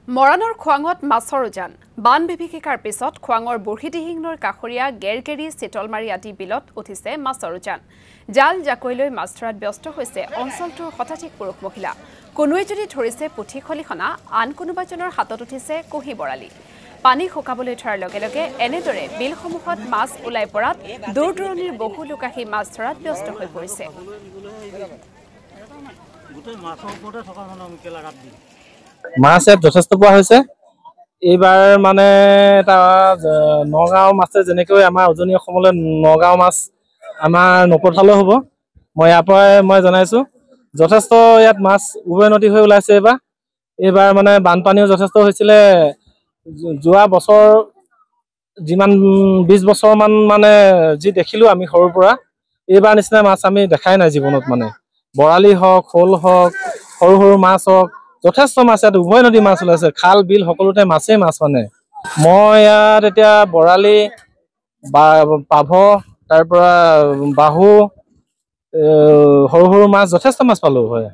মৰাণৰ খোৱাঙত মাছৰ উজান বান বিভীষিকাৰ পিছত খোৱাঙৰ বুঢ়ীদিহিং নৈৰ কাষৰীয়া গেৰগেৰী চিতলমাৰী আদি বিলত উঠিছে মাছৰ উজান জাল জাকৈ লৈ মাছ ধৰাত ব্যস্ত হৈছে অঞ্চলটোৰ শতাধিক পুৰুষ মহিলা কোনোৱে যদি ধৰিছে পুঠি খলিখনা আন কোনোবাজনৰ হাতত উঠিছে কুহি বৰালি পানী শুকাবলৈ ধৰাৰ লগে লগে এনেদৰে বিলসমূহত মাছ ওলাই পৰাত দূৰ দূৰণিৰ বহু লোক আহি মাছ ধৰাত ব্যস্ত হৈ পৰিছে মাছ যথেষ্ট পোৱা হৈছে এইবাৰ মানে এটা নগাঁও মাছে যেনেকৈ আমাৰ উজনি অসমলৈ নগাঁও মাছ আমাৰ নপঠালেও হ'ব মই ইয়াৰ পৰাই মই জনাইছোঁ যথেষ্ট ইয়াত মাছ উভৈনদী হৈ ওলাইছে এইবাৰ মানে বানপানীও যথেষ্ট হৈছিলে যোৱা বছৰ যিমান 20 বছৰমান মানে যি দেখিলোঁ আমি সৰুৰ পৰা এইবাৰ নিচিনা মাছ আমি দেখাই নাই জীৱনত মানে বৰালি হওক শ'ল হওক সৰু সৰু মাছ হওক যথেষ্ট মাছ ইয়াত উভৈনদী মাছ ওলাইছে খাল বিল সকলোতে মাছেই মাছ মানে মই ইয়াত এতিয়া বৰালি পাভ তাৰ পৰা বাহু সৰু সৰু মাছ যথেষ্ট মাছ পালোঁ হয়।